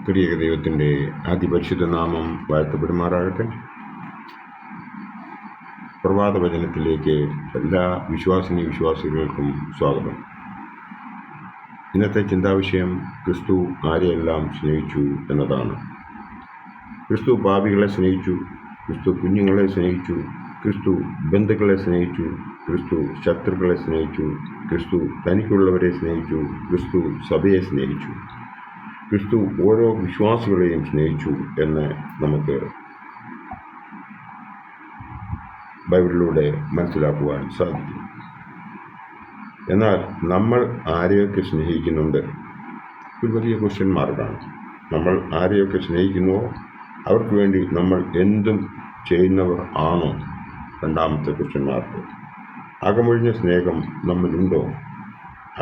ത്രിയേക ദൈവത്തിൻ്റെ അതിപരിശുദ്ധ നാമം വാഴ്ത്തപ്പെടുമാറാകട്ടെ. പ്രഭാത വചനത്തിലേക്ക് എല്ലാ വിശ്വാസികൾക്കും സ്വാഗതം. ഇന്നത്തെ ചിന്താവിഷയം ക്രിസ്തു ആരെയെല്ലാം സ്നേഹിച്ചു എന്നതാണ്. ക്രിസ്തു പാപികളെ സ്നേഹിച്ചു, ക്രിസ്തു കുഞ്ഞുങ്ങളെ സ്നേഹിച്ചു, ക്രിസ്തു ബന്ധുക്കളെ സ്നേഹിച്ചു, ക്രിസ്തു ശത്രുക്കളെ സ്നേഹിച്ചു, ക്രിസ്തു തനിക്കുള്ളവരെ സ്നേഹിച്ചു, ക്രിസ്തു സഭയെ സ്നേഹിച്ചു, ക്രിസ്തു ഓരോ വിശ്വാസികളെയും സ്നേഹിച്ചു എന്ന് നമുക്ക് ബൈബിളിലൂടെ മനസ്സിലാക്കുവാൻ സാധിക്കും. എന്നാൽ നമ്മൾ ആരെയൊക്കെ സ്നേഹിക്കുന്നുണ്ട്? ഒരു വലിയ ക്വസ്റ്റ്യൻ മാർക്കാണ്. നമ്മൾ ആരെയൊക്കെ സ്നേഹിക്കുന്നുവോ അവർക്ക് വേണ്ടി നമ്മൾ എന്തും ചെയ്യുന്നവർ ആണോ? രണ്ടാമത്തെ ക്വസ്റ്റ്യൻ മാർക്ക്. അകമൊഴിഞ്ഞ സ്നേഹം നമ്മിലുണ്ടോ?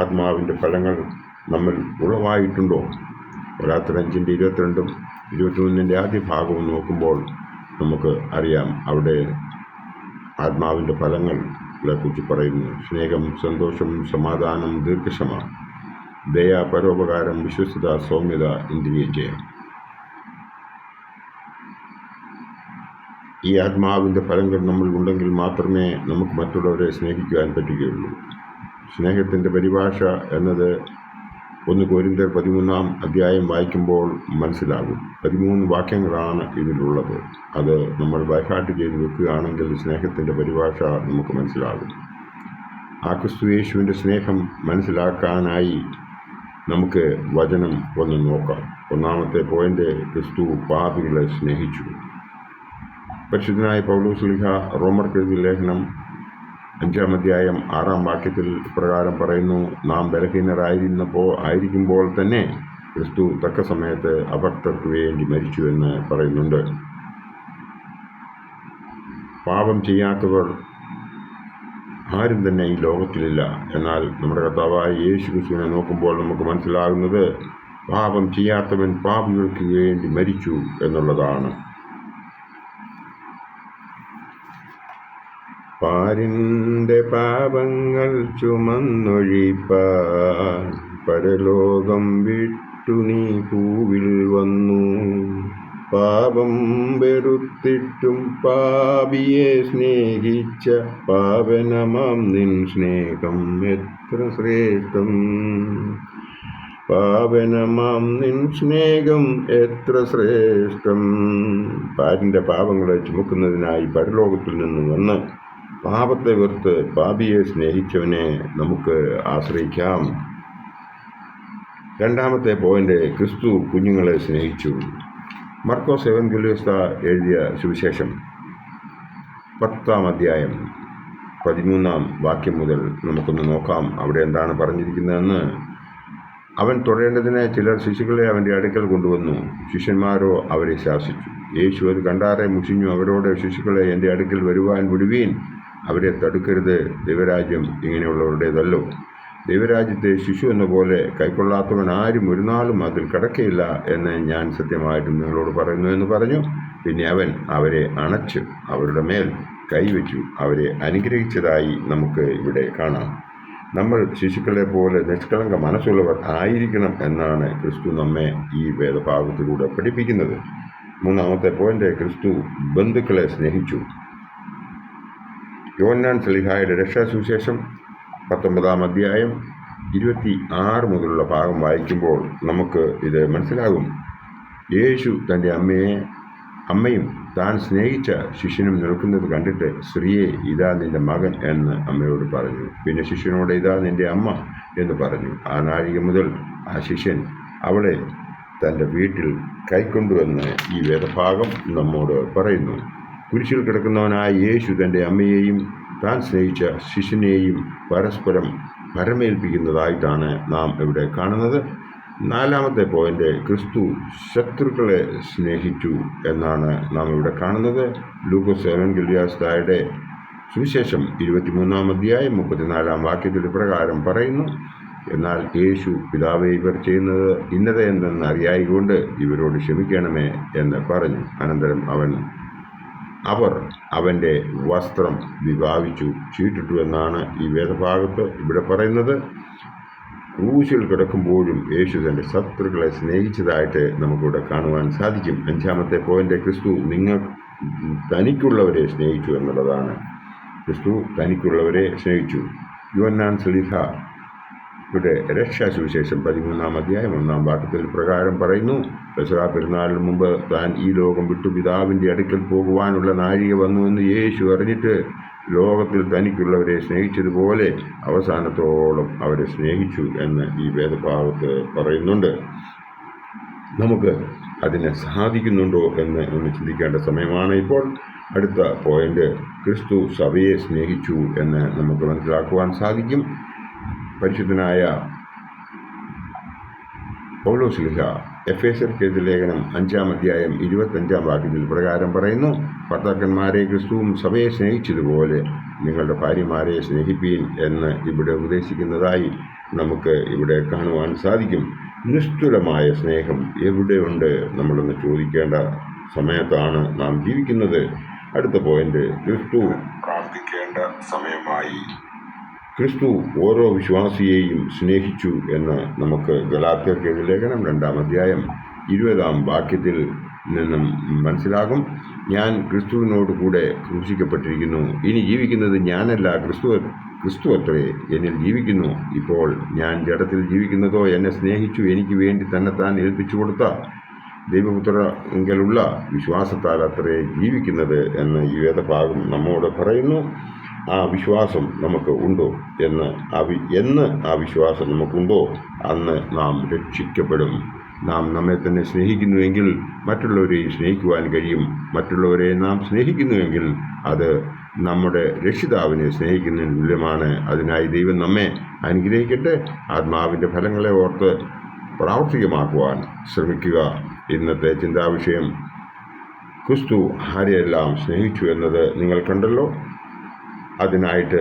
ആത്മാവിൻ്റെ ഫലങ്ങൾ നമ്മൾ ഉളവായിട്ടുണ്ടോ? ഗലാത്യർ 5:22, 23 ആദ്യ ഭാഗവും നോക്കുമ്പോൾ നമുക്ക് അറിയാം, അവിടെ ആത്മാവിൻ്റെ ഫലങ്ങളെ കുറിച്ച് പറയുന്നു. സ്നേഹം, സന്തോഷം, സമാധാനം, ദീർഘക്ഷമ, ദയ, പരോപകാരം, വിശ്വസ്തത, സൗമ്യത, ഇന്ദ്രിയജയം. ഈ ആത്മാവിൻ്റെ ഫലങ്ങൾ നമ്മൾ ഉണ്ടെങ്കിൽ മാത്രമേ നമുക്ക് മറ്റുള്ളവരെ സ്നേഹിക്കുവാൻ പറ്റുകയുള്ളൂ. സ്നേഹത്തിൻ്റെ പരിഭാഷ എന്നത് 1 കൊരിന്ത്യർ 13 വായിക്കുമ്പോൾ മനസ്സിലാകും. 13 വാക്യങ്ങളാണ് ഇതിലുള്ളത്. അത് നമ്മൾ ബൈഹാർട്ട് ചെയ്ത് വെക്കുകയാണെങ്കിൽ സ്നേഹത്തിൻ്റെ പരിഭാഷ നമുക്ക് മനസ്സിലാകും. ആ ക്രിസ്തു യേശുവിൻ്റെ സ്നേഹം മനസ്സിലാക്കാനായി നമുക്ക് വചനം ഒന്ന് നോക്കാം. ഒന്നാമത്തെ പോയിന്റ്, ക്രിസ്തു പാപികളെ സ്നേഹിച്ചു. പരിശുദ്ധനായ പൗലോസ് ശ്ലീഹ റോമർക്കെഴുതിയ ലേഖനം 5 വാക്യത്തിൽ പ്രകാരം പറയുന്നു, നാം ബലഹീനരായിരിക്കുമ്പോൾ തന്നെ ക്രിസ്തു തക്ക സമയത്ത് അഭക്തർക്ക് വേണ്ടി മരിച്ചു എന്ന് പറയുന്നുണ്ട്. പാപം ചെയ്യാത്തവർ ആരും തന്നെ ഈ ലോകത്തിലില്ല. എന്നാൽ നമ്മുടെ കർത്താവായ യേശു ക്രിസ്തുവിനെ നോക്കുമ്പോൾ നമുക്ക് മനസ്സിലാകുന്നത് പാപം ചെയ്യാത്തവൻ പാപികൾക്ക് വേണ്ടി മരിച്ചു എന്നുള്ളതാണ്. പാരിൻ്റെ പാപങ്ങൾ ചുമന്നൊഴിപ്പാൻ പരലോകം വിട്ടു നീ ഭൂവിൽ വന്നു. പാപം വെറുത്തിട്ടും പാപിയെ സ്നേഹിച്ച പാവനമാം നിൻ സ്നേഹം എത്ര ശ്രേഷ്ഠം. പാവനമാം നിൻ സ്നേഹം എത്ര ശ്രേഷ്ഠം. പാരിൻ്റെ പാപങ്ങളെ ചുമക്കുന്നതിനായി പരലോകത്തിൽ നിന്ന് വന്ന് പാപത്തെ വെറുത്ത് പാപിയെ സ്നേഹിച്ചവനെ നമുക്ക് ആശ്രയിക്കാം. രണ്ടാമത്തെ പോയിന്റ്, ക്രിസ്തു കുഞ്ഞുങ്ങളെ സ്നേഹിച്ചു. മർക്കോസ് എവൻഗേലിയോസ് എഴുതിയ സുവിശേഷം 10 13 വാക്യം മുതൽ നമുക്കൊന്ന് നോക്കാം. അവിടെ എന്താണ് പറഞ്ഞിരിക്കുന്നതെന്ന്. അവൻ തൊഴേണ്ടതിന് ചിലർ ശിശുക്കളെ അവൻ്റെ അടുക്കൽ കൊണ്ടുവന്നു. ശിഷ്യന്മാരോ അവരെ ശാസിച്ചു. യേശു അത് കണ്ടാറെ മുഷിഞ്ഞു അവരോട്, ശിശുക്കളെ എൻ്റെ അടുക്കൽ വരുവാൻ വിടുവീൻ, അവരെ തടുക്കരുത്, ദൈവരാജ്യം ഇങ്ങനെയുള്ളവരുടേതല്ലോ. ദൈവരാജ്യത്തെ ശിശു എന്ന പോലെ കൈക്കൊള്ളാത്തവൻ ആരും ഒരു നാളും അതിൽ കടക്കയില്ല എന്ന് ഞാൻ സത്യമായിട്ടും നിങ്ങളോട് പറയുന്നു എന്ന് പറഞ്ഞു. പിന്നെ അവൻ അവരെ അണച്ച് അവരുടെ മേൽ കൈവച്ചു അവരെ അനുഗ്രഹിച്ചതായി നമുക്ക് ഇവിടെ കാണാം. നമ്മൾ ശിശുക്കളെ പോലെ നിഷ്കളങ്ക മനസ്സുള്ളവർ ആയിരിക്കണം എന്നാണ് ക്രിസ്തു നമ്മെ ഈ വേദഭാഗത്തിലൂടെ പഠിപ്പിക്കുന്നത്. മൂന്നാമത്തെ പോയിന്റ്, ക്രിസ്തു ബന്ധുക്കളെ സ്നേഹിച്ചു. യോഹന്നാൻ ശ്ലീഹായുടെ രക്ഷാസുവിശേഷം 19 26 മുതലുള്ള ഭാഗം വായിക്കുമ്പോൾ നമുക്ക് ഇത് മനസ്സിലാകും. യേശു തൻ്റെ അമ്മയും താൻ സ്നേഹിച്ച ശിഷ്യനും നിൽക്കുന്നത് കണ്ടിട്ട്, സ്ത്രീയെ, ഇതാ നിന്റെ മകൻ എന്ന് അമ്മയോട് പറഞ്ഞു. പിന്നെ ശിഷ്യനോട്, ഇതാ നിന്റെ അമ്മ എന്ന് പറഞ്ഞു. ആ നാഴിക മുതൽ ആ ശിഷ്യൻ അവളെ തൻ്റെ വീട്ടിൽ കൈക്കൊണ്ടുവെന്ന് ഈ വേദഭാഗം നമ്മോട് പറയുന്നു. കുരിശിൽ കിടക്കുന്നവനായ യേശു തൻ്റെ അമ്മയെയും താൻ സ്നേഹിച്ച ശിഷ്യനെയും പരസ്പരം പരമേൽപ്പിക്കുന്നതായിട്ടാണ് നാം ഇവിടെ കാണുന്നത്. നാലാമത്തെ പോയിന്റ്, ക്രിസ്തു ശത്രുക്കളെ സ്നേഹിച്ചു എന്നാണ് നാം ഇവിടെ കാണുന്നത്. ലൂക്കോസ് എവൻഗേലിയോസ്തായുടെ സുവിശേഷം 23 34 വാക്യത്തിൽ പ്രകാരം പറയുന്നു, എന്നാൽ യേശു പിതാവേ, ഇവർ ചെയ്യുന്നത് ഇന്നത് എന്തെന്ന് അറിയായിക്കൊണ്ട് ഇവരോട് ക്ഷമിക്കണമേ എന്ന് പറഞ്ഞു. അനന്തരം അവർ അവൻ്റെ വസ്ത്രം വിഭാവിച്ചു ചീട്ടിട്ടു എന്നാണ് ഈ വേദഭാഗത്ത് ഇവിടെ പറയുന്നത്. ക്രൂശിൽ കിടക്കുമ്പോഴും യേശു തൻ്റെ ശത്രുക്കളെ സ്നേഹിച്ചതായിട്ട് നമുക്കിവിടെ കാണുവാൻ സാധിക്കും. 5-ാമത്തെ പോയിന്റ്, ക്രിസ്തു തനിക്കുള്ളവരെ സ്നേഹിച്ചു എന്നുള്ളതാണ്. ക്രിസ്തു തനിക്കുള്ളവരെ സ്നേഹിച്ചു. യോഹന്നാൻ ശ്ലീഹ ഇവിടെ രക്ഷാസുവിശേഷം 13-ാം അധ്യായം 1-ാം വാക്യത്തിൽ പ്രകാരം പറയുന്നു, പെസഹ പെരുന്നാളിന് മുമ്പ് താൻ ഈ ലോകം വിട്ടു പിതാവിൻ്റെ അടുക്കൽ പോകുവാനുള്ള നാഴിക വന്നുവെന്ന് യേശു അറിഞ്ഞിട്ട് ലോകത്തിൽ തനിക്കുള്ളവരെ സ്നേഹിച്ചതുപോലെ അവസാനത്തോളം അവരെ സ്നേഹിച്ചു എന്ന് ഈ വേദഭാഗത്ത് പറയുന്നുണ്ട്. നമുക്ക് അതിന് സാധിക്കുന്നുണ്ടോ എന്ന് ഒന്ന് ചിന്തിക്കേണ്ട സമയമാണ് ഇപ്പോൾ. അടുത്ത പോയിന്റ്, ക്രിസ്തു സഭയെ സ്നേഹിച്ചു എന്ന് നമുക്ക് മനസ്സിലാക്കുവാൻ സാധിക്കും. പരിശുദ്ധനായ പൗലോസ്ലീഹ എഫേസ്യർക്ക് എഴുതിയ ലേഖനം 5-ാം അധ്യായം 25-ാം വാക്യത്തിൽ പ്രകാരം പറയുന്നു, ഭർത്താക്കന്മാരെ ക്രിസ്തുവും സഭയെ സ്നേഹിച്ചതുപോലെ നിങ്ങളുടെ ഭാര്യമാരെ സ്നേഹിപ്പീൻ എന്ന് ഇവിടെ ഉപദേശിക്കുന്നതായി നമുക്ക് ഇവിടെ കാണുവാൻ സാധിക്കും. നിസ്തുലമായ സ്നേഹം എവിടെയുണ്ട് നമ്മളൊന്ന് ചോദിക്കേണ്ട സമയത്താണ് നാം ജീവിക്കുന്നത്. അടുത്ത പോയിന്റ്, ക്രിസ്തു പ്രാർത്ഥിക്കേണ്ട സമയമായി. ക്രിസ്തു ഓരോ വിശ്വാസിയെയും സ്നേഹിച്ചു എന്ന് നമുക്ക് ഗലാത്യർക്ക് എഴുതിയ ലേഖനം 2-ാം അധ്യായം 20-ാം വാക്യത്തിൽ നിന്നും മനസ്സിലാകും. ഞാൻ ക്രിസ്തുവിനോട് കൂടെ ക്രൂശിക്കപ്പെട്ടിരിക്കുന്നു. ഇനി ജീവിക്കുന്നത് ഞാനല്ല, ക്രിസ്തു അത്രേ എന്നിൽ ജീവിക്കുന്നു. ഇപ്പോൾ ഞാൻ ജഡത്തിൽ ജീവിക്കുന്നതോ എന്നെ സ്നേഹിച്ചു എനിക്ക് വേണ്ടി തന്നെത്താൻ ഏൽപ്പിച്ചു കൊടുത്ത ദൈവപുത്രങ്കലുള്ള വിശ്വാസത്താൽ അത്രേ ജീവിക്കുന്നത് എന്ന് ഈ വേദഭാഗം നമ്മോട് പറയുന്നു. ആ വിശ്വാസം നമുക്ക് ഉണ്ടോ എന്ന് ആ വിശ്വാസം നമുക്കുണ്ടോ അന്ന് നാം രക്ഷിക്കപ്പെടും. നാം നമ്മെ തന്നെ സ്നേഹിക്കുന്നുവെങ്കിൽ മറ്റുള്ളവരെയും സ്നേഹിക്കുവാൻ കഴിയും. മറ്റുള്ളവരെ നാം സ്നേഹിക്കുന്നുവെങ്കിൽ അത് നമ്മുടെ രക്ഷിതാവിനെ സ്നേഹിക്കുന്നതിന് തുല്യമാണ്. അതിനായി ദൈവം നമ്മെ അനുഗ്രഹിക്കട്ടെ. ആത്മാവിൻ്റെ ഫലങ്ങളെ ഓർത്ത് പ്രാവർത്തികമാക്കുവാൻ ശ്രമിക്കുക. ഇന്നത്തെ ചിന്താവിഷയം, ക്രിസ്തു ആരെയെല്ലാം സ്നേഹിച്ചു എന്നത് നിങ്ങൾ കണ്ടല്ലോ. അതിനായിട്ട്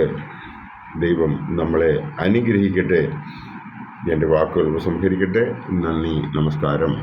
ദൈവം നമ്മളെ അനുഗ്രഹിക്കട്ടെ. എൻ്റെ വാക്കുകൾ ഉപസംഹരിക്കട്ടെ. നന്ദി, നമസ്കാരം.